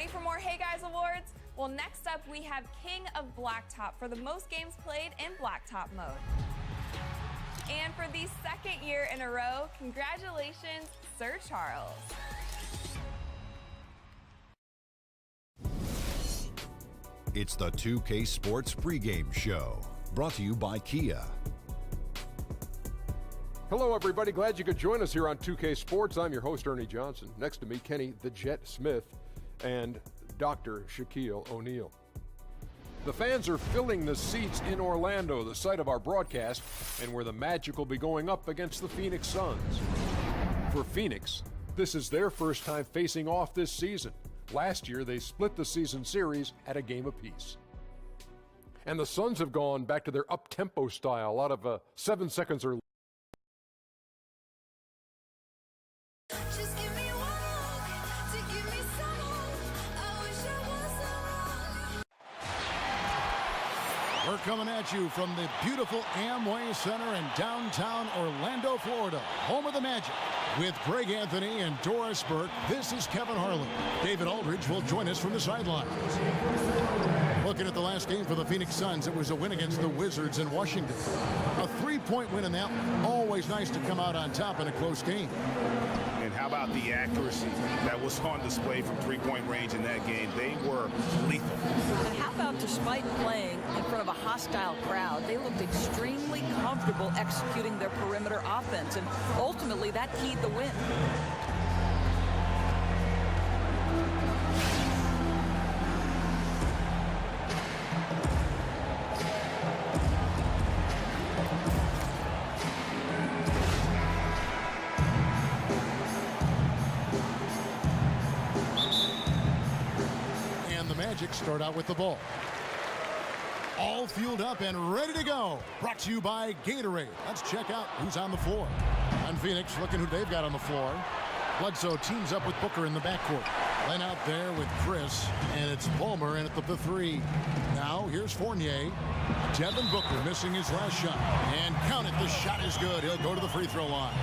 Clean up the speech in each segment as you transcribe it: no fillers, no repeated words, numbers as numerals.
Ready for more Hey Guys awards? Well, next up we have King of Blacktop for the most games played in Blacktop mode. And for the second year in a row, congratulations, Sir Charles. It's the 2K Sports pregame show, brought to you by Kia. Hello, everybody. Glad you could join us here on 2K Sports. I'm your host, Ernie Johnson. Next to me, Kenny the Jet Smith and Dr. Shaquille O'Neal. The fans are filling the seats in Orlando, the site of our broadcast, and where the Magic will be going up against the Phoenix Suns. For Phoenix, this is their first time facing off this season. Last year, they split the season series at a game apiece. And the Suns have gone back to their up-tempo style out of 7 seconds or less. We're coming at you from the beautiful Amway Center in downtown Orlando, Florida, home of the Magic. With Greg Anthony and Doris Burke, this is Kevin Harlan. David Aldridge will join us from the sidelines. Looking at the last game for the Phoenix Suns, it was a win against the Wizards in Washington. A 3-point win in that one. Always nice to come out on top in a close game. And how about the accuracy that was on display from three-point range in that game? They were lethal. And how about, despite playing in front of a hostile crowd, they looked extremely comfortable executing their perimeter offense, and ultimately that keyed the win. Start out with the ball. All fueled up and ready to go. Brought to you by Gatorade. Let's check out who's on the floor. On Phoenix, looking who they've got on the floor. Bledsoe teams up with Booker in the backcourt. Len out there with Chris, and it's Palmer in at the three. Now here's Fournier. Devin Booker missing his last shot. And count it, the shot is good. He'll go to the free throw line.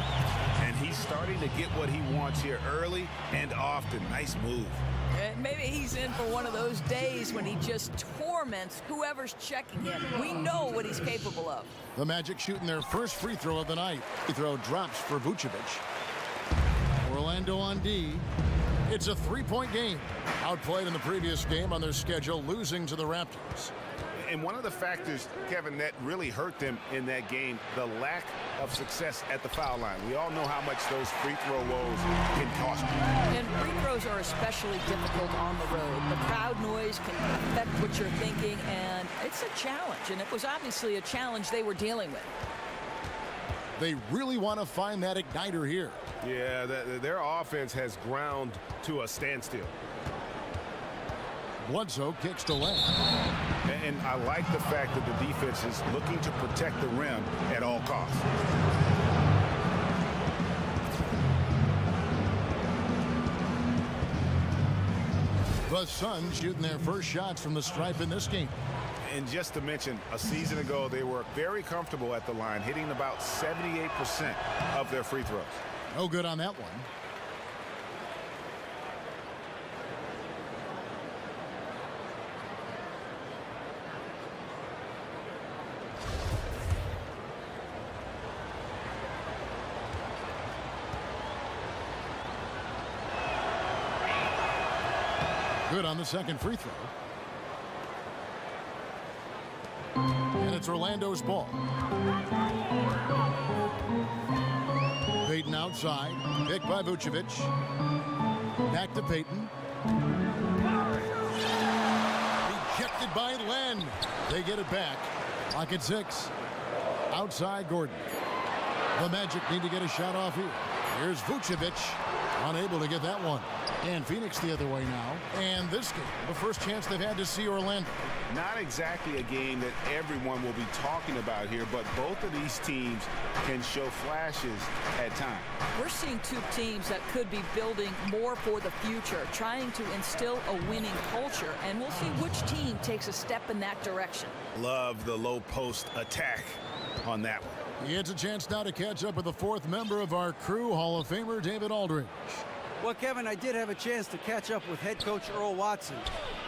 And he's starting to get what he wants here early and often. Nice move. Maybe he's in for one of those days when he just torments whoever's checking him. We know what he's capable of. The Magic shooting their first free throw of the night. Free throw drops for Vucevic. Orlando on D. It's a 3-point game. Outplayed in the previous game on their schedule, losing to the Raptors. And one of the factors, Kevin, that really hurt them in that game, the lack of success at the foul line. We all know how much those free throw woes can cost you. And free throws are especially difficult on the road. The crowd noise can affect what you're thinking, and it's a challenge. And it was obviously a challenge they were dealing with. They really want to find that igniter here. Yeah, their offense has ground to a standstill. Bledsoe kicks to left. And I like the fact that the defense is looking to protect the rim at all costs. The Suns shooting their first shots from the stripe in this game. And just to mention, a season ago, they were very comfortable at the line, hitting about 78% of their free throws. No good on that one. Good on the second free throw. And it's Orlando's ball. Payton outside. Picked by Vucevic. Back to Payton. Rejected by Len. They get it back. Lock at 6. Outside Gordon. The Magic need to get a shot off here. Here's Vucevic. Unable to get that one. And Phoenix the other way now. And this game, the first chance they've had to see Orlando. Not exactly a game that everyone will be talking about here, but both of these teams can show flashes at times. We're seeing two teams that could be building more for the future, trying to instill a winning culture, and we'll see which team takes a step in that direction. Love the low post attack on that one. He gets a chance now to catch up with the fourth member of our crew, Hall of Famer David Aldridge. Well, Kevin, I did have a chance to catch up with head coach Earl Watson.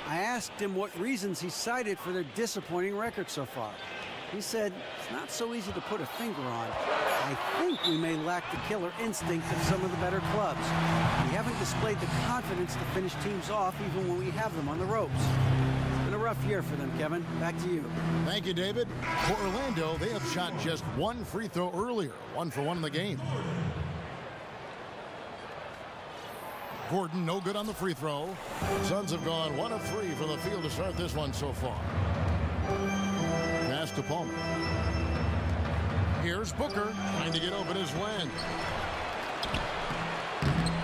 I asked him what reasons he cited for their disappointing record so far. He said, it's not so easy to put a finger on. I think we may lack the killer instinct of some of the better clubs. We haven't displayed the confidence to finish teams off even when we have them on the ropes. It's been a rough year for them, Kevin. Back to you. Thank you, David. For Orlando, they have shot just one free throw earlier, 1 for 1 in the game. Gordon, no good on the free throw. Suns have gone 1 of 3 from the field to start this one so far. Pass to Palmer. Here's Booker trying to get open as Len.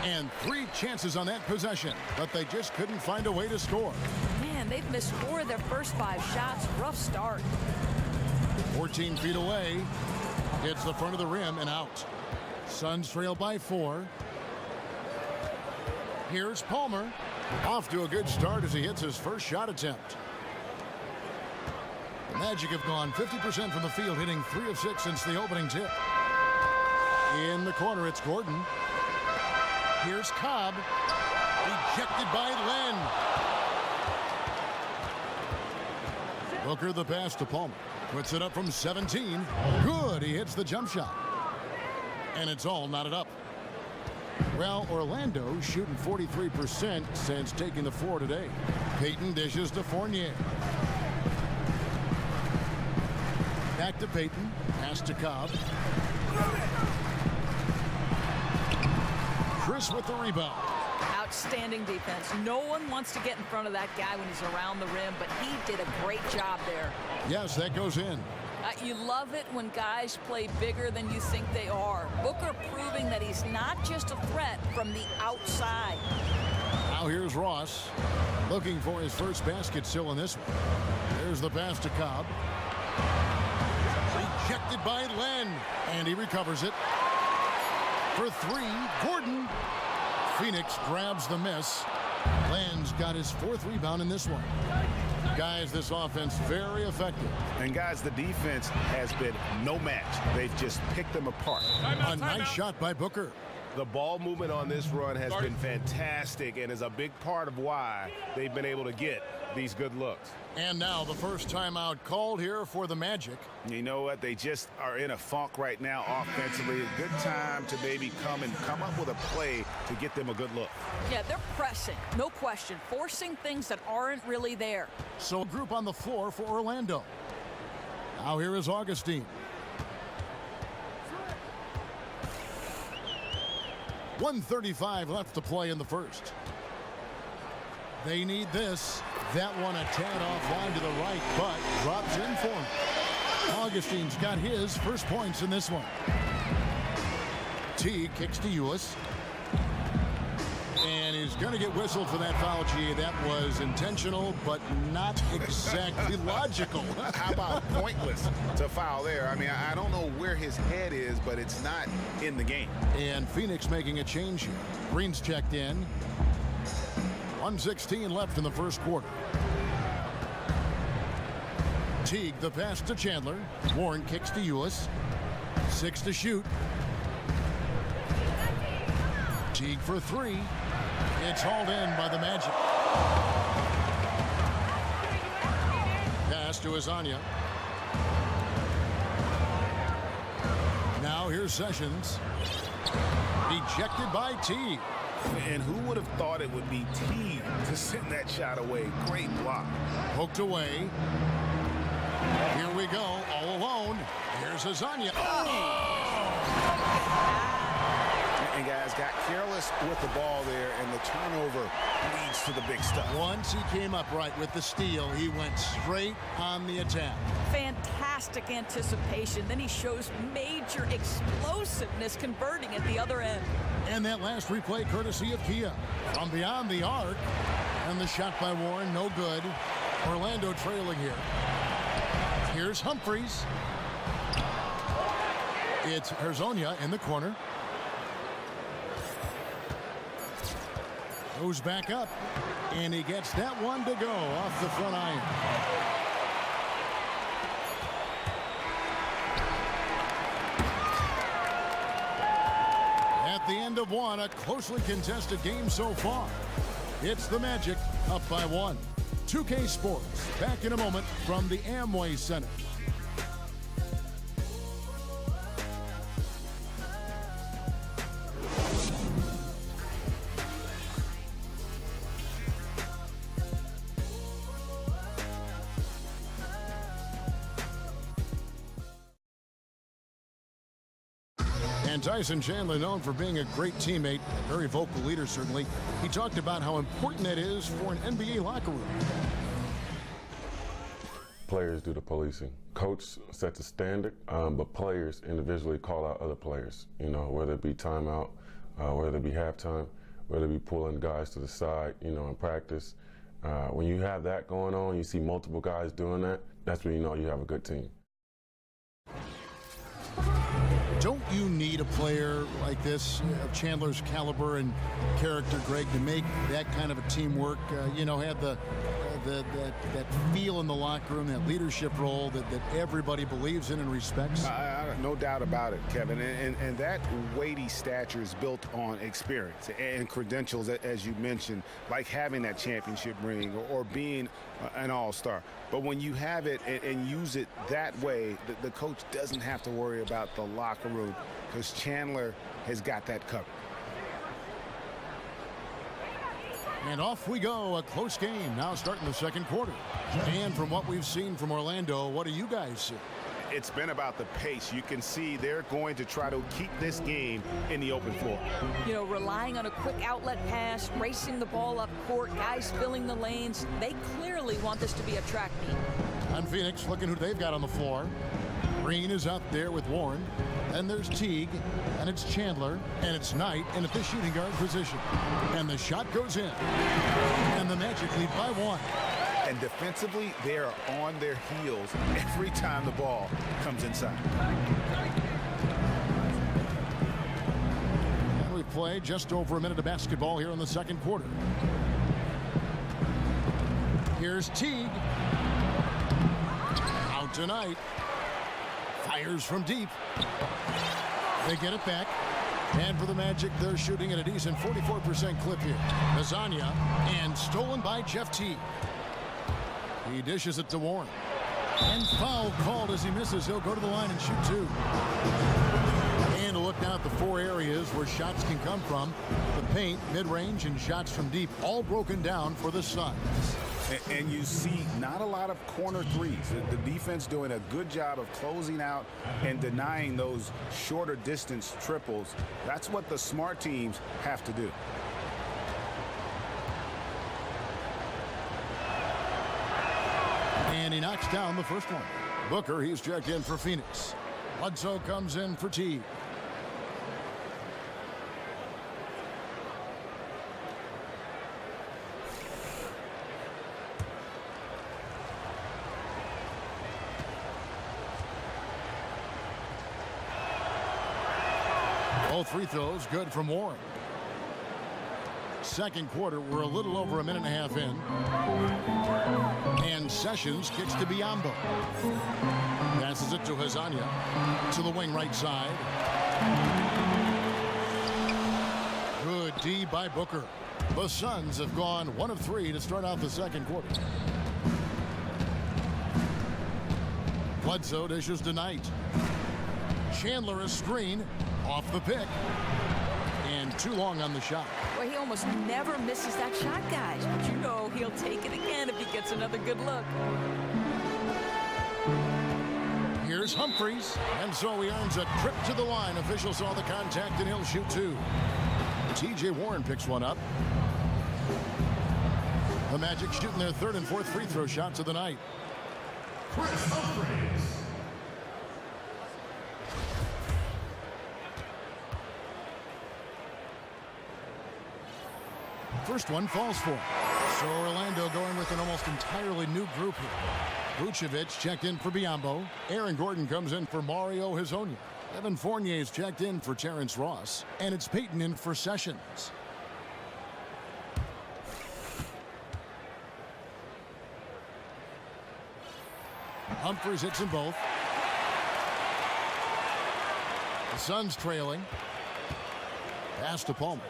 And 3 chances on that possession, but they just couldn't find a way to score. Man, they've missed 4 of their first 5 shots. Rough start. 14 feet away. Hits the front of the rim and out. Suns trail by 4. Here's Palmer. Off to a good start as he hits his first shot attempt. The Magic have gone 50% from the field, hitting 3 of 6 since the opening tip. In the corner, it's Gordon. Here's Cobb. Ejected by Len. Booker the pass to Palmer. Puts it up from 17. Good. He hits the jump shot. And it's all knotted up. Well, Orlando shooting 43% since taking the floor today. Payton dishes to Fournier. Back to Payton. Pass to Cobb. Chris with the rebound. Outstanding defense. No one wants to get in front of that guy when he's around the rim, but he did a great job there. Yes, that goes in. You love it when guys play bigger than you think they are. Booker proving that he's not just a threat from the outside. Now here's Ross. Looking for his first basket still in this one. There's the pass to Cobb. Rejected by Len. And he recovers it. For 3, Gordon. Phoenix grabs the miss. Len's got his 4th rebound in this one. Guys, this offense very effective. And guys, the defense has been no match. They've just picked them apart. A nice shot by Booker. The ball movement on this run has been fantastic and is a big part of why they've been able to get these good looks. And now the first timeout called here for the Magic. You know what? They just are in a funk right now offensively. A good time to maybe come up with a play to get them a good look. Yeah, they're pressing, no question, forcing things that aren't really there. So a group on the floor for Orlando. Now here is Augustine. 1:35 left to play in the first. They need this. That one a tad offline to the right, but drops in for him. Augustine's got his first points in this one. T kicks to Ulis. And he's going to get whistled for that foul, G. That was intentional, but not exactly logical. How about pointless to foul there? I mean, I don't know where his head is, but it's not in the game. And Phoenix making a change here. Green's checked in. 1:16 left in the first quarter. Teague the pass to Chandler. Warren kicks to Ulis. 6 to shoot. Teague for 3. It's hauled in by the Magic. Pass to Azania. Now here's Sessions. Ejected by Teague. And who would have thought it would be Teague to send that shot away? Great block. Poked away. Here we go, all alone. Here's Azania. And guys got careless with the ball there, and the turnover leads to the big stuff. Once he came up right with the steal, he went straight on the attack. Fantastic anticipation. Then he shows major explosiveness converting at the other end. And that last replay courtesy of Kia. From beyond the arc. And the shot by Warren, no good. Orlando trailing here. Here's Humphries. It's Hezonja in the corner. Goes back up. And he gets that one to go off the front iron. the end of one, a closely contested game so far. It's the Magic up by 1. 2K Sports back in a moment from the Amway Center. And Tyson Chandler, known for being a great teammate, a very vocal leader certainly. He talked about how important it is for an NBA locker room. Players do the policing. Coach sets a standard, but players individually call out other players, you know, whether it be timeout, whether it be halftime, whether it be pulling guys to the side, you know, in practice. When you have that going on, you see multiple guys doing that, that's when you know you have a good team. Don't you need a player like this of Chandler's caliber and character, Greg, to make that kind of a teamwork, you know, have that feel in the locker room, that leadership role that everybody believes in and respects? No doubt about it, Kevin. And that weighty stature is built on experience and credentials, as you mentioned, like having that championship ring or being an all-star. But when you have it and use it that way, the coach doesn't have to worry about the locker room because Chandler has got that covered. And off we go, a close game now starting the second quarter. And from what we've seen from Orlando, what do you guys see? It's been about the pace. You can see they're going to try to keep this game in the open floor. You know, relying on a quick outlet pass, racing the ball up court, guys filling the lanes. They clearly want this to be a track meet. And Phoenix looking who they've got on the floor. Green is out there with Warren. And there's Teague, and it's Chandler, and it's Knight, and at the shooting guard position. And the shot goes in. And the Magic lead by 1. And defensively, they are on their heels every time the ball comes inside. And we've played just over a minute of basketball here in the second quarter. Here's Teague. Out tonight. Fires from deep. They get it back. And for the Magic, they're shooting at a decent 44% clip here. Lasagna, and stolen by Jeff Teague. He dishes it to Warren. And foul called as he misses. He'll go to the line and shoot 2. And a look now at the 4 areas where shots can come from. The paint, mid-range, and shots from deep, all broken down for the Suns. And you see not a lot of corner threes. The defense doing a good job of closing out and denying those shorter distance triples. That's what the smart teams have to do. And he knocks down the first one. Booker, he's checked in for Phoenix. Bledsoe comes in for Teague. Both free throws good from Warren. Second quarter, we're a little over a minute and a half in. And Sessions kicks to Biyombo. Passes it to Lasagna. To the wing right side. Good D by Booker. The Suns have gone 1 of 3 to start out the second quarter. Bledsoe dishes to Knight. Chandler a screen. Off the pick. And too long on the shot. Well, he almost never misses that shot, guys. But you know he'll take it again if he gets another good look. Here's Humphries. And so he earns a trip to the line. Official saw the contact and he'll shoot 2. T.J. Warren picks one up. The Magic shooting their 3rd and 4th free throw shots of the night. Chris Humphries. First one falls for him. So Orlando going with an almost entirely new group here. Vucevic checked in for Biyombo. Aaron Gordon comes in for Mario Hezonja. Evan Fournier's checked in for Terrence Ross. And it's Peyton in for Sessions. Humphries hits them both. The Suns trailing. Pass to Palmer.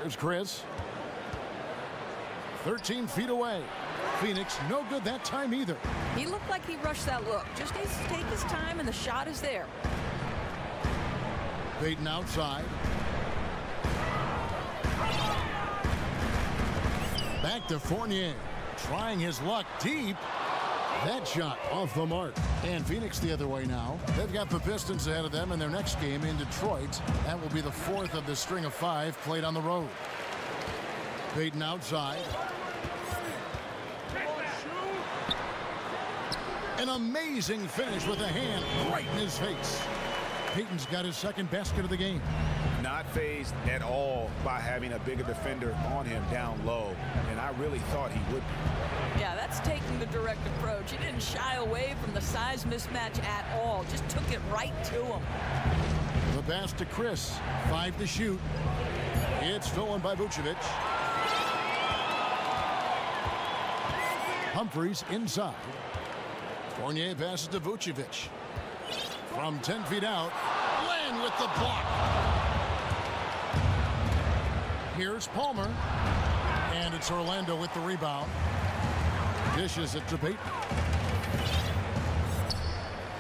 Here's Chris. 13 feet away. Phoenix no good that time either. He looked like he rushed that look. Just needs to take his time, and the shot is there. Payton outside. Back to Fournier. Trying his luck deep. That shot off the mark. And Phoenix the other way now. They've got the Pistons ahead of them in their next game in Detroit. That will be the 4th of the string of 5 played on the road. Payton outside. An amazing finish with a hand right in his face. Payton's got his second basket of the game. Not fazed at all by having a bigger defender on him down low, and I really thought he would be. Yeah, that's taking the direct approach. He didn't shy away from the size mismatch at all. Just took it right to him. The pass to Chris. 5 to shoot. It's stolen by Vucevic. Humphries inside. Fournier passes to Vucevic. From 10 feet out, Len with the block. Here's Palmer. And it's Orlando with the rebound. Dishes it to Payton.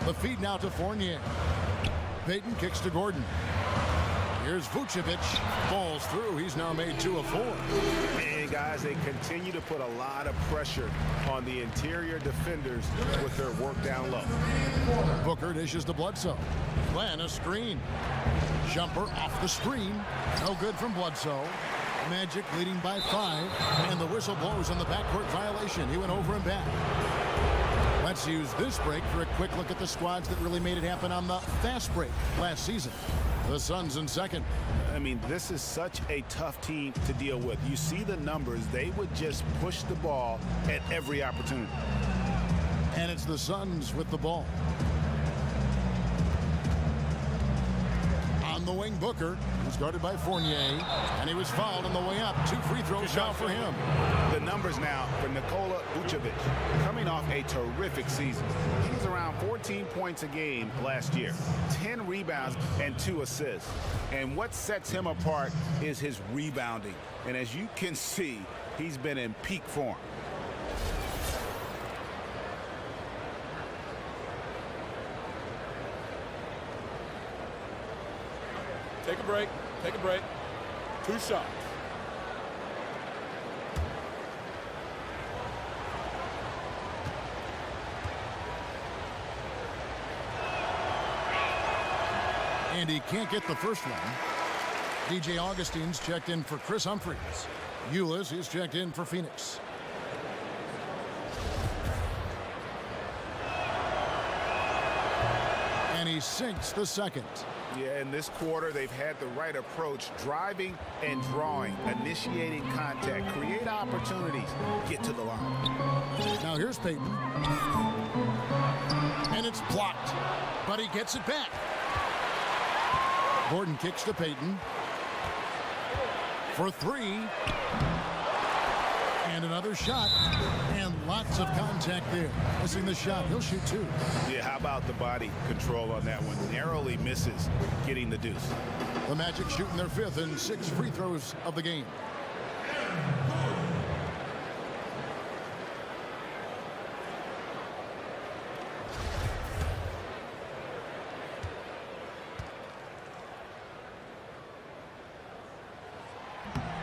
The feed now to Fournier. Payton kicks to Gordon. Here's Vucevic. Falls through. He's now made 2 of 4. And guys, they continue to put a lot of pressure on the interior defenders with their work down low. Booker dishes to Bledsoe. Glenn a screen. Jumper off the screen. No good from Bledsoe. Magic leading by 5. And the whistle blows on the backcourt violation. He went over and back. Let's use this break for a quick look at the squads that really made it happen on the fast break last season. The Suns in second. I mean, this is such a tough team to deal with. You see the numbers. They would just push the ball at every opportunity. And it's the Suns with the ball. On the wing, Booker, who's guarded by Fournier, and he was fouled on the way up. 2 free throws out for him. The numbers now for Nikola Vucevic, coming off a terrific season. He's around 14 points a game last year, 10 rebounds and 2 assists. And what sets him apart is his rebounding. And as you can see, he's been in peak form. Take a break. Take a break. 2 shots. And he can't get the first one. DJ Augustine's checked in for Chris Humphries. Ulis is checked in for Phoenix. And he sinks the second. Yeah, in this quarter, they've had the right approach, driving and drawing, initiating contact, create opportunities, get to the line. Now here's Payton. And it's blocked, but he gets it back. Gordon kicks to Payton for 3. And another shot. And lots of contact there. Missing the shot. He'll shoot 2. Yeah, how about the body control on that one? Narrowly misses getting the deuce. The Magic shooting their 5th and 6 free throws of the game.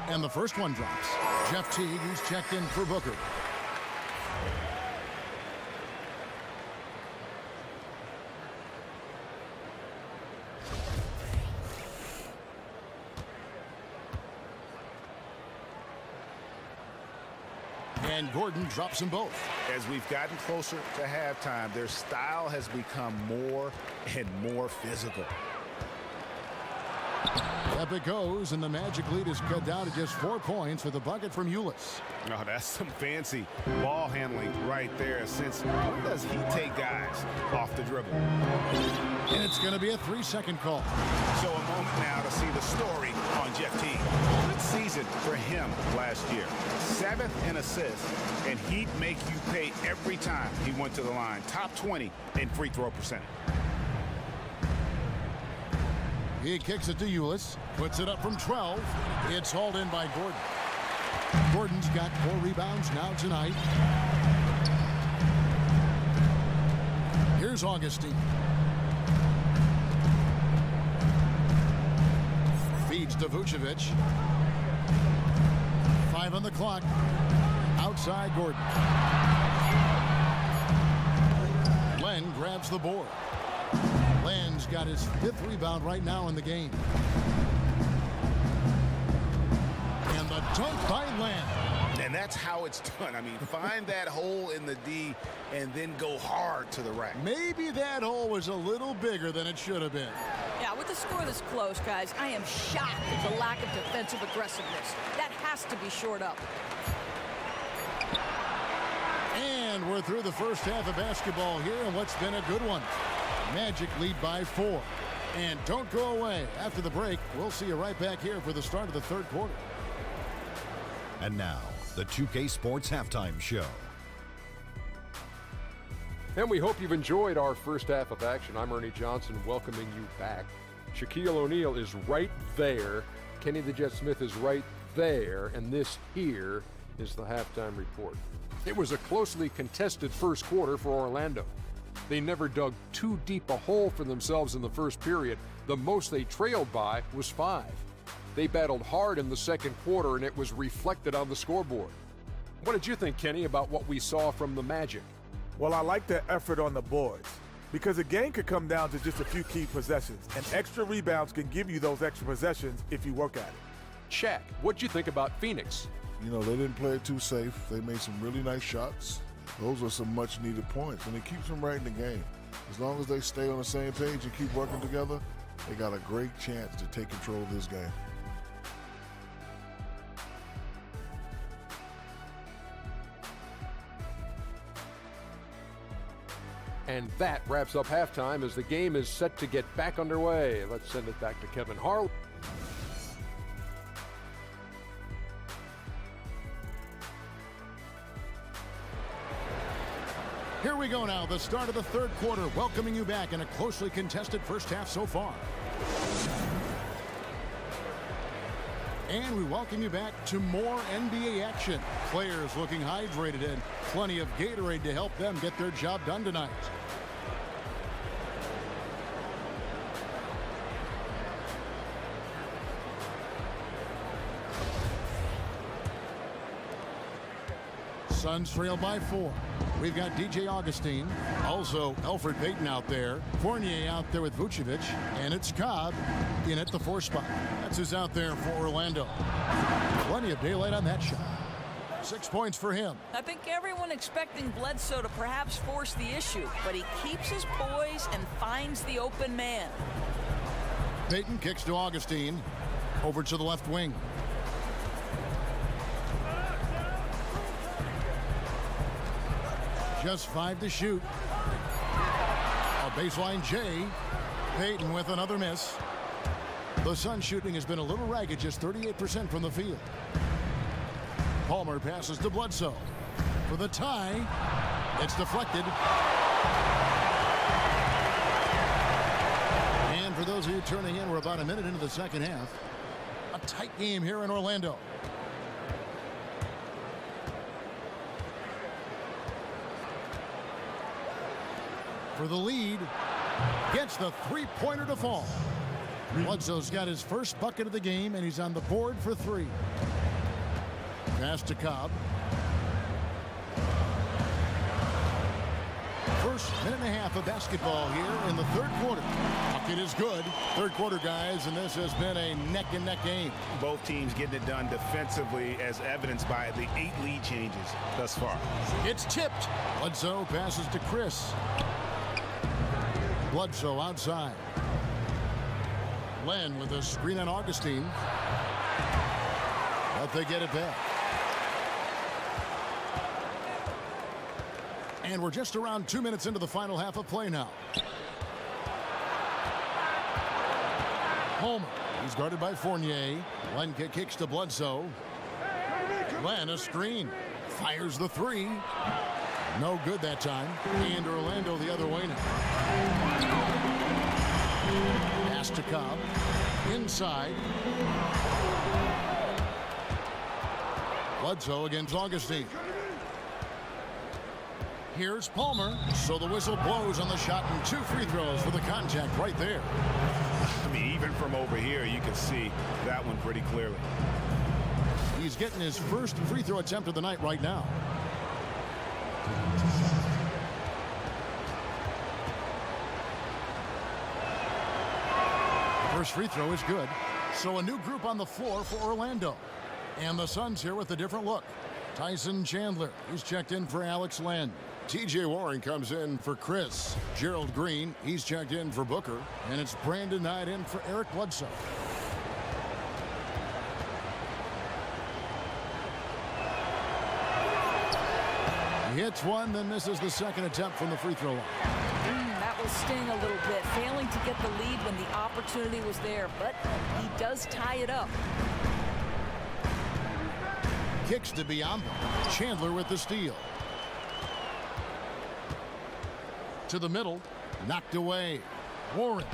And the first one drops. Jeff Teague, who's checked in for Booker. And Gordon drops them both. As we've gotten closer to halftime, their style has become more and more physical. Up it goes, and the Magic lead is cut down to just 4 points with a bucket from Ulis. Oh, that's some fancy ball handling right there, since when does he take guys off the dribble? And it's going to be a 3-second call. So a moment now to see the story on Jeff Teague. Good season for him last year. 7th in assists, and he'd make you pay every time he went to the line. Top 20 in free throw percentage. He kicks it to Ulis. Puts it up from 12. It's hauled in by Gordon. Gordon's got 4 rebounds now tonight. Here's Augustine. Feeds to Vucevic. 5 on the clock. Outside Gordon. Len grabs the board. Len's got his 5th rebound right now in the game. And the dunk by Len. And that's how it's done. I mean, find that hole in the D and then go hard to the rack. Maybe that hole was a little bigger than it should have been. Yeah, with the score this close, guys, I am shocked at the lack of defensive aggressiveness. That has to be shored up. And we're through the first half of basketball here, and what's been a good one. Magic lead by 4. And don't go away. After the break, we'll see you right back here for the start of the 3rd quarter. And now, the 2K Sports Halftime Show. And we hope you've enjoyed our first half of action. I'm Ernie Johnson welcoming you back. Shaquille O'Neal is right there. Kenny the Jet Smith is right there. And this here is the halftime report. It was a closely contested first quarter for Orlando. They never dug too deep a hole for themselves in the first period. The most they trailed by was 5. They battled hard in the second quarter, and it was reflected on the scoreboard. What did you think, Kenny, about what we saw from the Magic? Well, I like the effort on the boards because a game could come down to just a few key possessions, and extra rebounds can give you those extra possessions if you work at it. Shaq, what'd you think about Phoenix? You know, they didn't play it too safe. They made some really nice shots. Those are some much-needed points, and it keeps them right in the game. As long as they stay on the same page and keep working together, they got a great chance to take control of this game. And that wraps up halftime as the game is set to get back underway. Let's send it back to Kevin Harlan. Here we go now, the start of the 3rd quarter, welcoming you back in a closely contested first half so far. And we welcome you back to more NBA action. Players looking hydrated and plenty of Gatorade to help them get their job done tonight. Suns trail by 4. We've got DJ Augustine, also Elfrid Payton out there, Fournier out there with Vucevic, and it's Cobb in at the 4 spot. That's who's out there for Orlando. Plenty of daylight on that shot. 6 points for him. I think everyone expecting Bledsoe to perhaps force the issue, but he keeps his poise and finds the open man. Payton kicks to Augustine, over to the left wing. Just 5 to shoot. A baseline J. Payton with another miss. The Suns shooting has been a little ragged, just 38% from the field. Palmer passes to Bledsoe. For the tie, it's deflected. And for those of you turning in, we're about a minute into the second half. A tight game here in Orlando. For the lead, gets the 3-pointer to fall. Bledsoe's got his first bucket of the game, and he's on the board for 3. Pass to Cobb. First minute and a half of basketball here in the 3rd quarter. Bucket is good. 3rd quarter, guys, and this has been a neck-and-neck game. Both teams getting it done defensively, as evidenced by the 8 lead changes thus far. It's tipped. Bledsoe passes to Chris. Bledsoe outside. Len with a screen on Augustine. But they get it back. And we're just around 2 minutes into the final half of play now. Homer. He's guarded by Fournier. Len kicks to Bledsoe. Len a screen. Fires the 3. No good that time. And Orlando the other way now. Pass to Cobb. Inside. Bledsoe against Augustine. Here's Palmer. So the whistle blows on the shot and 2 free throws for the contact right there. I mean, even from over here, you can see that one pretty clearly. He's getting his first free throw attempt of the night right now. First free throw is good. So a new group on the floor for Orlando. And the Suns here with a different look. Tyson Chandler, he's checked in for Alex Len. TJ Warren comes in for Chris. Gerald Green, he's checked in for Booker. And it's Brandon Knight in for Eric Bledsoe. He hits one, then misses the second attempt from the free throw line. That will sting a little bit, failing to get the lead when the opportunity was there, but he does tie it up. Kicks to Biyombo. Chandler with the steal. To the middle, knocked away. Warren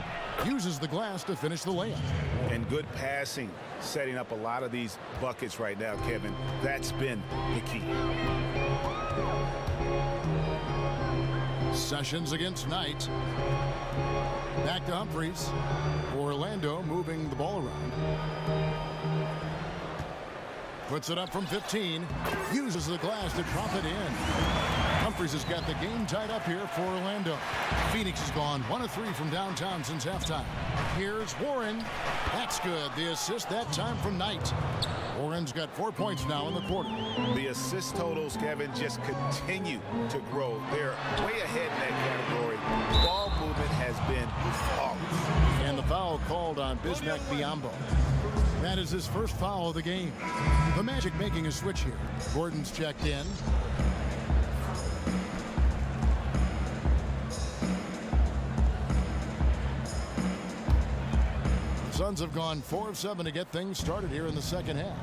uses the glass to finish the layup. And good passing, setting up a lot of these buckets right now, Kevin. That's been the key. Sessions against Knight. Back to Humphries. Orlando moving the ball around. Puts it up from 15. Uses the glass to drop it in. Humphries has got the game tied up here for Orlando. Phoenix has gone 1 of 3 from downtown since halftime. Here's Warren. That's good. The assist that time from Knight. Warren's got 4 points now in the quarter. The assist totals, Kevin, just continue to grow. They're way ahead in that category. Ball movement has been flawless. And the foul called on Bismack Biyombo. That is his first foul of the game. The Magic making a switch here. Gordon's checked in. The Suns have gone 4 of 7 to get things started here in the second half.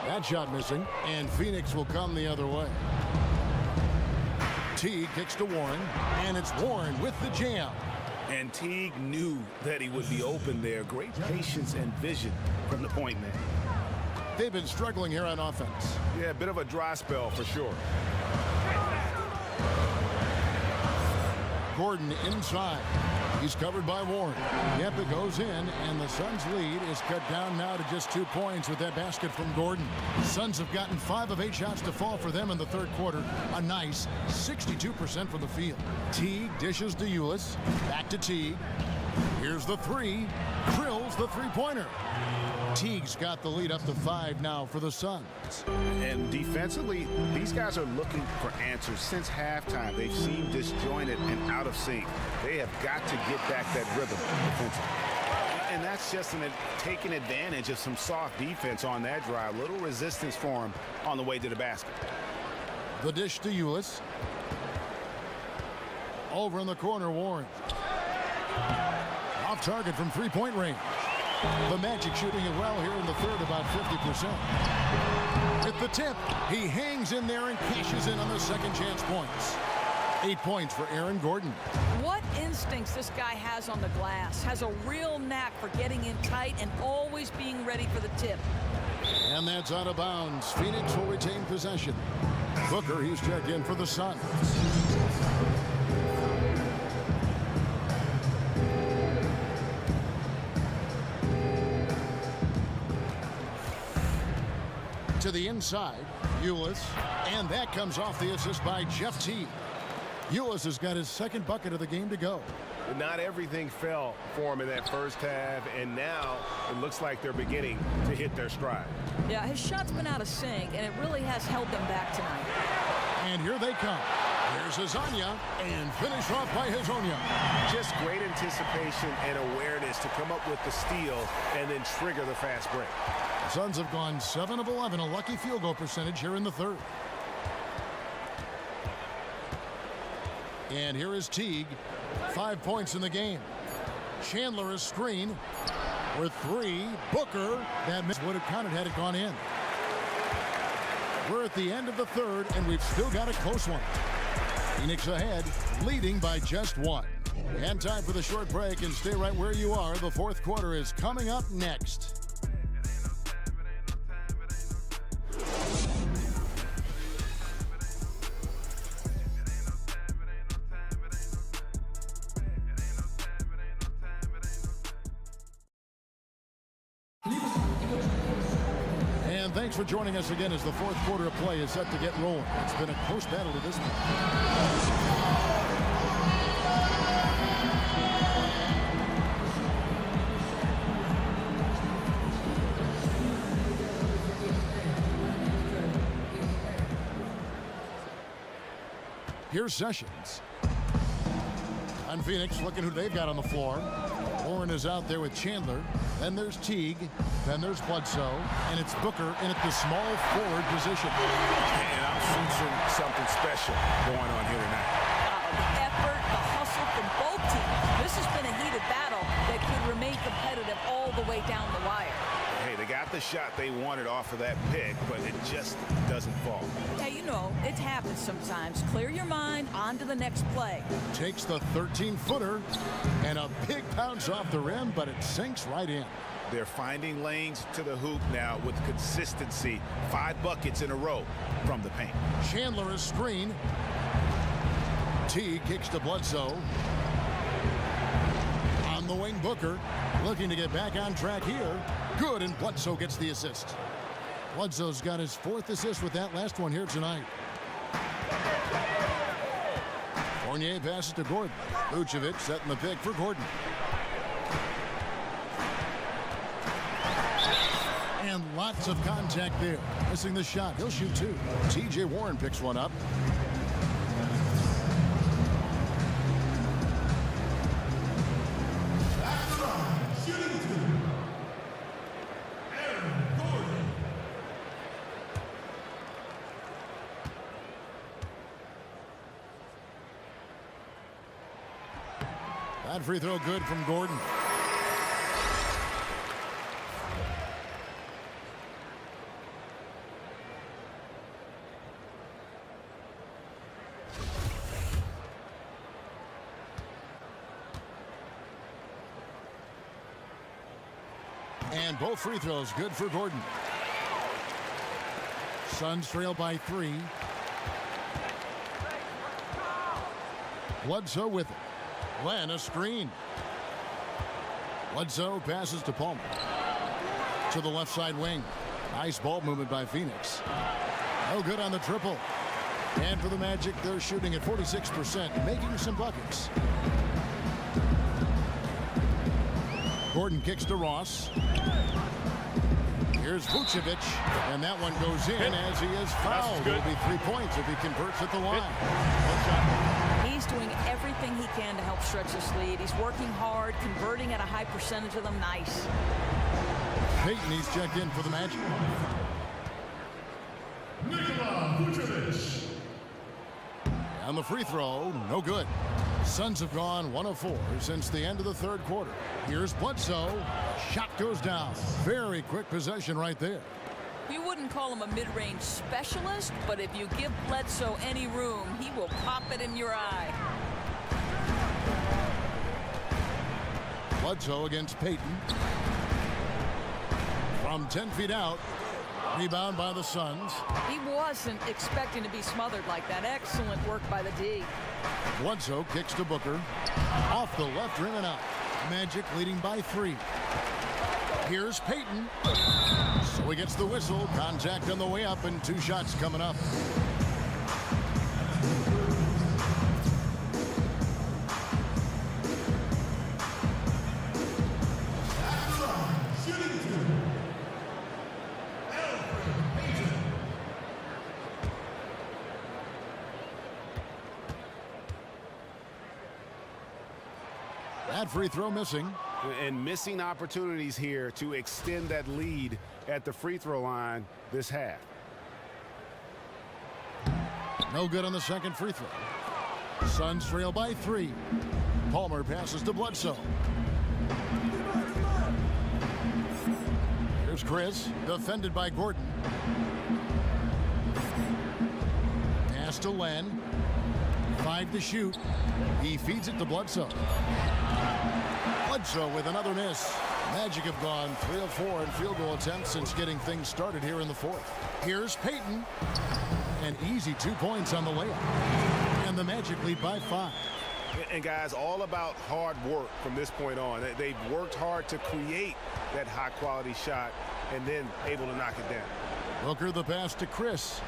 That shot missing, and Phoenix will come the other way. Teague kicks to Warren, and it's Warren with the jam. And Teague knew that he would be open there. Great patience and vision from the point man. They've been struggling here on offense. Yeah, a bit of a dry spell for sure. Gordon inside. He's covered by Warren. Yep, it goes in, and the Suns' lead is cut down now to just 2 points with that basket from Gordon. Suns have gotten 5 of 8 shots to fall for them in the third quarter. A nice 62% from the field. Teague dishes to Ulis. Back to Teague. Here's the 3. Drills the three-pointer. Teague's got the lead up to 5 now for the Suns. And defensively, these guys are looking for answers since halftime. They've seemed disjointed and out of sync. They have got to get back that rhythm defensively. And that's just taking advantage of some soft defense on that drive. Little resistance for him on the way to the basket. The dish to Ulis. Over in the corner, Warren. Off target from three-point range. The Magic shooting it well here in the third, about 50%. At the tip, he hangs in there and cashes in on the second chance points. 8 points for Aaron Gordon. What instincts this guy has on the glass. Has a real knack for getting in tight and always being ready for the tip. And that's out of bounds. Phoenix will retain possession. Booker, he's checked in for the Suns. To the inside, Ulis, and that comes off the assist by Jeff Teague. Ulis has got his second bucket of the game to go. Not everything fell for him in that first half, and now it looks like they're beginning to hit their stride. Yeah, his shot's been out of sync, and it really has held them back tonight. And here they come. Here's Hezonja, and finish off by Hezonja. Just great anticipation and awareness to come up with the steal and then trigger the fast break. The Suns have gone 7 of 11, a lucky field goal percentage here in the third. And here is Teague, 5 points in the game. Chandler is screen for 3. Booker, that miss would have counted had it gone in. We're at the end of the third, and we've still got a close one. Phoenix ahead, leading by just one. And time for the short break, and stay right where you are. The fourth quarter is coming up next. And thanks for joining us again as the fourth quarter of play is set to get rolling. It's been a close battle to this point. Here's Sessions. And Phoenix looking who they've got on the floor. Warren is out there with Chandler. Then there's Teague. Then there's Bledsoe. And it's Booker in at the small forward position. And I'm sensing something special going on here tonight. The effort, the hustle from both teams. This has been a heated battle that could remain competitive all the way down the wire. Hey, they got the shot they wanted off of that pick, but it just doesn't fall. Hey, you know, it happens sometimes. Clear your mind, on to the next play. Takes the 13-footer, and a big bounce off the rim, but it sinks right in. They're finding lanes to the hoop now with consistency. 5 buckets in a row from the paint. Chandler is screen. T kicks to Bledsoe. On the wing, Booker looking to get back on track here. Good, and Bledsoe gets the assist. Bledsoe's got his 4th assist with that last one here tonight. Fournier passes to Gordon. Vucevic setting the pick for Gordon. And lots of contact there. Missing the shot. He'll shoot 2. T.J. Warren picks one up. That free throw good from Gordon. And both free throws good for Gordon. Suns trail by 3. Bledsoe with it. Len, a screen. Bledsoe passes to Palmer. To the left side wing. Nice ball movement by Phoenix. No good on the triple. And for the Magic, they're shooting at 46%, making some buckets. Gordon kicks to Ross. Here's Vucevic, and that one goes in as he is fouled. It'll be 3 points if he converts at the line. He's doing everything he can to help stretch this lead. He's working hard, converting at a high percentage of them. Nice. Peyton, he's checked in for the Magic. Nikola Vucevic. On the free throw, no good. Suns have gone 1 of 4 since the end of the third quarter. Here's Bledsoe. Shot goes down. Very quick possession right there. You wouldn't call him a mid-range specialist, but if you give Bledsoe any room, he will pop it in your eye. Bledsoe against Peyton. From 10 feet out. Rebound by the Suns. He wasn't expecting to be smothered like that. Excellent work by the D. Bledsoe kicks to Booker. Off the left rim and out. Magic leading by 3. Here's Peyton. So he gets the whistle. Contact on the way up and 2 shots coming up. That free throw missing. And missing opportunities here to extend that lead at the free throw line this half. No good on the second free throw. Suns trail by 3. Palmer passes to Bledsoe. Here's Chris, defended by Gordon. Pass to Len. 5 to shoot. He feeds it to Bledsoe. Bledsoe with another miss. Magic have gone 3 of 4 in field goal attempts since getting things started here in the fourth. Here's Payton. An easy 2 points on the layup. And the Magic lead by 5. And guys, all about hard work from this point on. They've worked hard to create that high-quality shot and then able to knock it down. Booker the pass to Chris.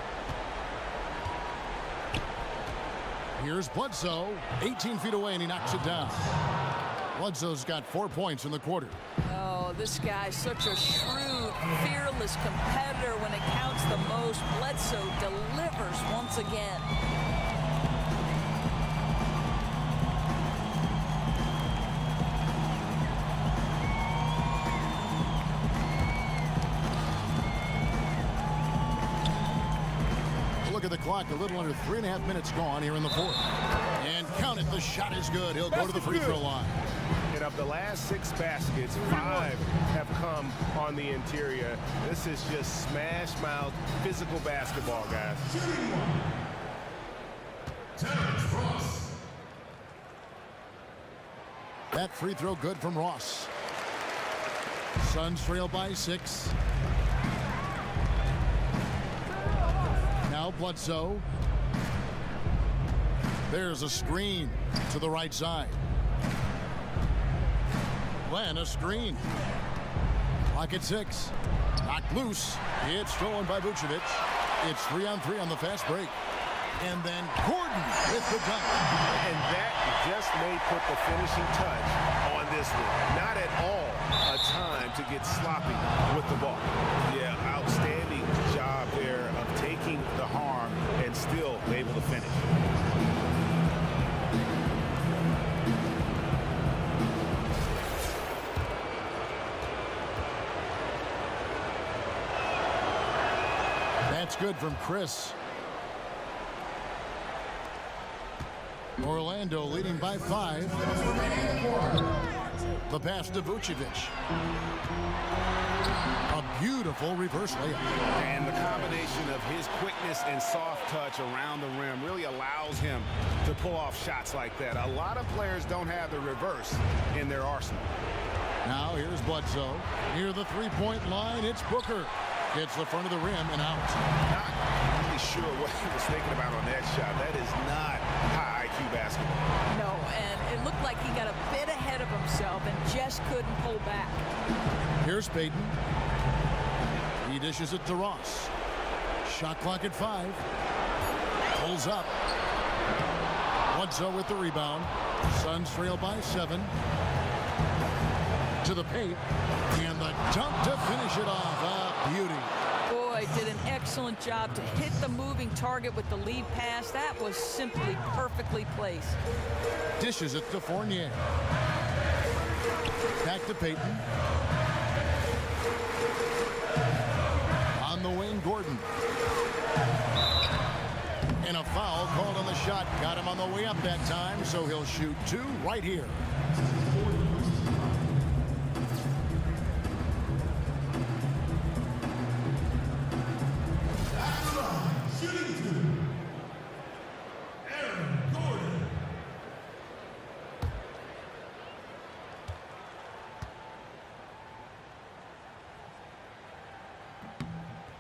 Here's Bledsoe, 18 feet away, and he knocks it down. Bledsoe's got 4 points in the quarter. Oh, this guy's such a shrewd, fearless competitor when it counts the most. Bledsoe delivers once again. Look at the clock, a little under 3.5 minutes gone here in the fourth. And count it, the shot is good. He'll go to the free throw line. And of the last 6 baskets, 5 have come on the interior. This is just smash mouth physical basketball, guys. That free throw good from Ross. Suns trail by 6. Now Bledsoe. There's a screen to the right side. Len, a screen. Clock at 6. Knocked loose. It's stolen by Vucevic. It's 3-on-3 on the fast break. And then Gordon with the dunk. And that just may put the finishing touch on this one. Not at all a time to get sloppy with the ball. Yeah, outstanding job there of taking the harm and still able to finish. That's good from Chris. Orlando leading by 5. The pass to Vucevic. A beautiful reverse layup. And the combination of his quickness and soft touch around the rim really allows him to pull off shots like that. A lot of players don't have the reverse in their arsenal. Now here's Bledsoe. Near the three-point line, it's Booker. Gets the front of the rim and out. Not really sure what he was thinking about on that shot. That is not high IQ basketball. No, and it looked like he got a bit ahead of himself and just couldn't pull back. Here's Payton. He dishes it to Ross. Shot clock at 5. Pulls up. Bledsoe with the rebound. Suns trail by 7. To the paint. And the dunk to finish it off. Beauty. Boy, did an excellent job to hit the moving target with the lead pass. That was simply perfectly placed. Dishes it to Fournier. Back to Payton. On the wing, Gordon. And a foul called on the shot. Got him on the way up that time, so he'll shoot 2 right here.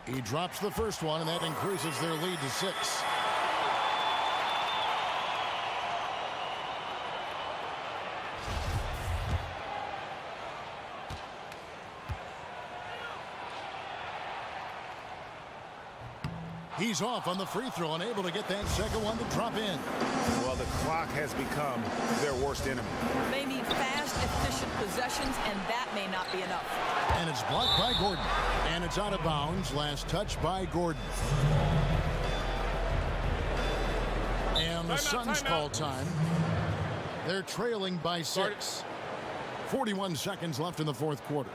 He drops the first one, and that increases their lead to 6. He's off on the free throw, unable to get that second one to drop in. Well, the clock has become their worst enemy. They need fast, efficient possessions, and that may not be enough. And it's blocked by Gordon. And it's out of bounds. Last touch by Gordon. And the Suns call time. They're trailing by 6. 41 seconds left in the fourth quarter.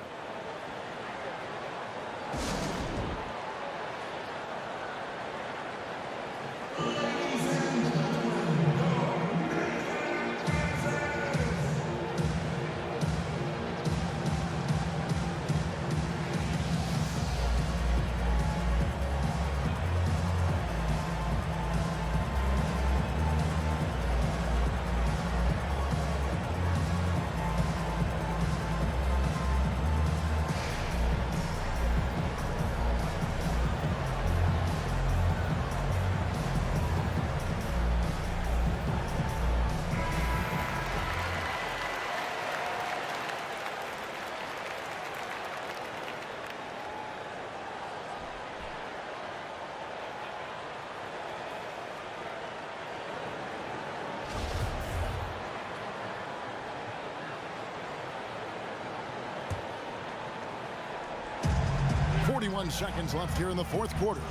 21 seconds left here in the fourth quarter.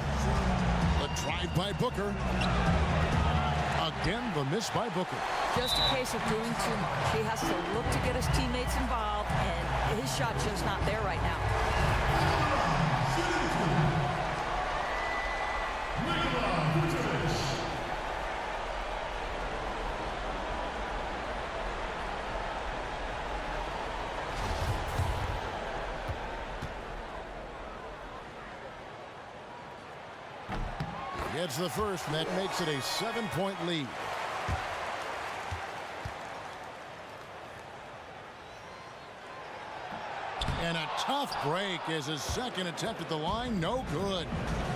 The drive by Booker. Again, the miss by Booker. Just a case of doing too much. He has to look to get his teammates involved, and his shot's just not there right now. Gets the first, and that makes it a 7-point lead. And a tough break is his second attempt at the line. No good.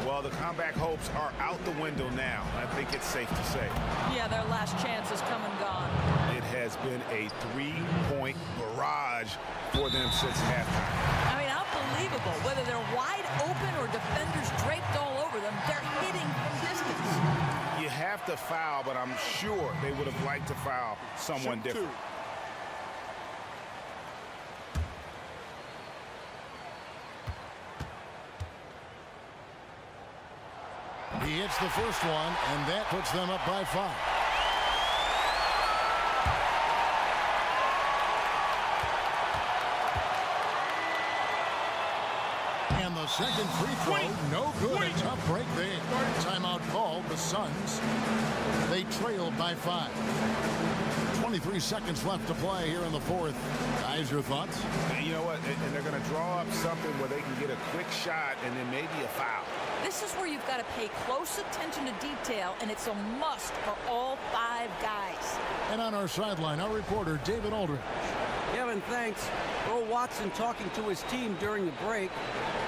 Well, the comeback hopes are out the window now. I think it's safe to say. Yeah, their last chance has come and gone. It has been a 3-point barrage for them since halftime. I mean, unbelievable. Whether they're wide open or defenders draped all over them, they're hitting from distance. You have to foul, but I'm sure they would have liked to foul someone different. He hits the first one, and that puts them up by 5. And the second free throw, no good. A tough break there. Timeout called, the Suns. They trailed by 5. 23 seconds left to play here in the fourth. Guys, your thoughts? You know what? And they're going to draw up something where they can get a quick shot and then maybe a foul. This is where you've got to pay close attention to detail, and it's a must for all 5 guys. And on our sideline, our reporter, David Aldridge. Kevin, thanks. Earl Watson talking to his team during the break.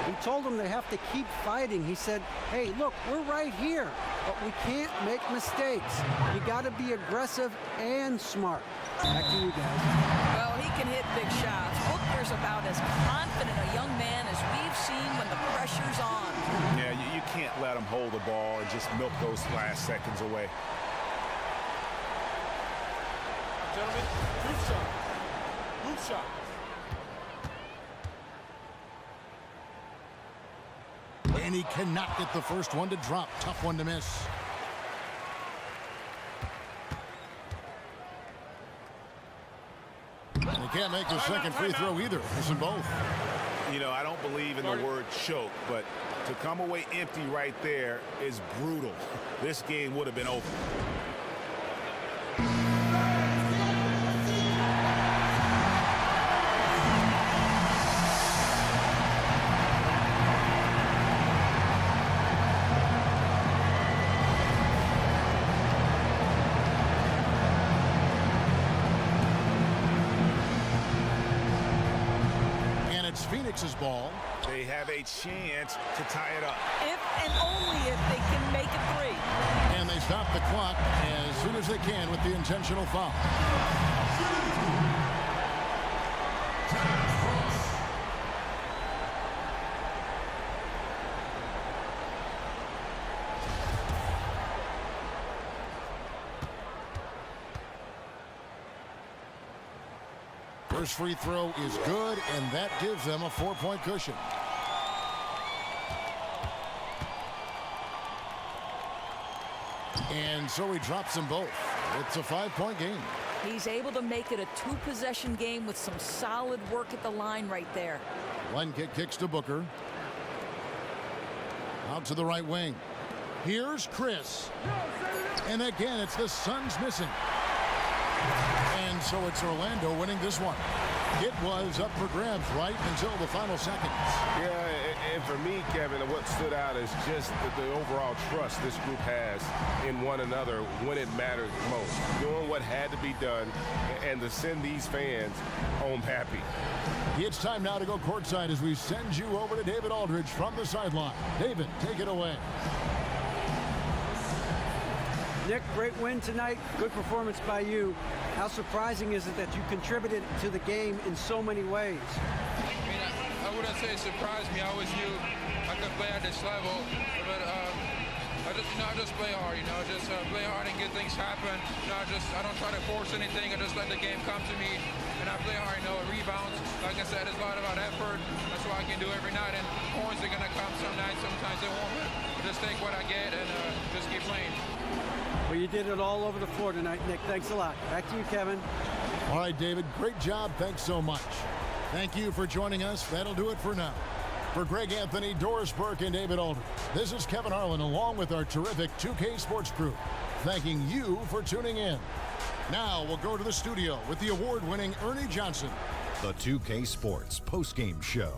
He told them they have to keep fighting. He said, hey, look, we're right here, but we can't make mistakes. You got to be aggressive and smart. Back to you guys. Well, he can hit big shots. Booker's about as confident a young man as we've seen when the pressure's on. Yeah, you can't let him hold the ball and just milk those last seconds away. Gentlemen, roof shot. Roof shot. And he cannot get the first one to drop. Tough one to miss. And he can't make the second free throw either. Missing both. You know, I don't believe in the word choke, but to come away empty right there is brutal. This game would have been over. Phoenix's ball. They have a chance to tie it up. If and only if they can make it 3. And they stop the clock as soon as they can with the intentional foul. First free throw is good, and that gives them a 4-point cushion. And so he drops them both. It's a 5-point game. He's able to make it a 2-possession game with some solid work at the line right there. One kick kicks to Booker. Out to the right wing. Here's Chris. And again, it's the Suns missing. And so it's Orlando winning this one. It was up for grabs right until the final seconds. Yeah, and for me, Kevin, what stood out is just the overall trust this group has in one another when it matters most. Doing what had to be done and to send these fans home happy. It's time now to go courtside as we send you over to David Aldridge from the sideline. David, take it away. Nick, great win tonight. Good performance by you. How surprising is it that you contributed to the game in so many ways? I mean, I wouldn't say it surprised me. I always knew I could play at this level, but I I just play hard, just play hard and get things happen. I don't try to force anything. I just let the game come to me, and I play hard. Rebounds, like I said, it's a lot about effort. That's what I can do every night, and points are gonna come some nights. Sometimes they won't. But just take what I get and just keep playing. Well, you did it all over the floor tonight, Nick. Thanks a lot. Back to you, Kevin. All right, David, great job. Thanks so much. Thank you for joining us. That'll do it for now. For Greg Anthony, Doris Burke, and David Aldridge, this is Kevin Harlan along with our terrific 2K Sports crew, thanking you for tuning in. Now we'll go to the studio with the award-winning Ernie Johnson. The 2K Sports postgame show.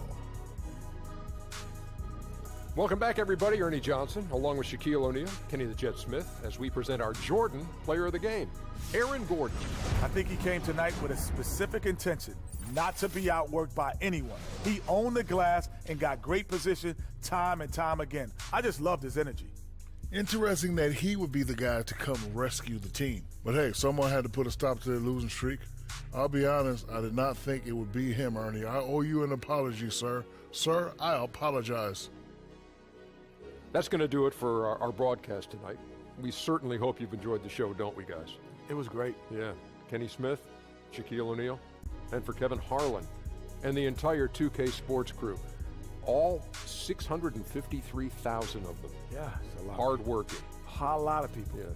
Welcome back, everybody. Ernie Johnson, along with Shaquille O'Neal, Kenny the Jet Smith, as we present our Jordan Player of the Game, Aaron Gordon. I think he came tonight with a specific intention, not to be outworked by anyone. He owned the glass and got great position time and time again. I just loved his energy. Interesting that he would be the guy to come rescue the team. But hey, someone had to put a stop to their losing streak. I'll be honest, I did not think it would be him, Ernie. I owe you an apology, sir. Sir, I apologize. That's going to do it for our broadcast tonight. We certainly hope you've enjoyed the show, don't we, guys? It was great. Yeah. Kenny Smith, Shaquille O'Neal, and for Kevin Harlan and the entire 2K Sports crew. All 653,000 of them. Yeah, it's a lot. Hard-working. A lot of people. Yeah.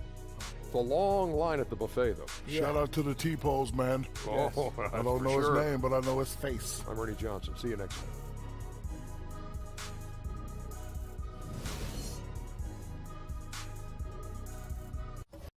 It's a long line at the buffet, though. Yeah. Shout out to the T-Pose, man. Oh, I don't know his name, but I know his face. I'm Ernie Johnson. See you next time.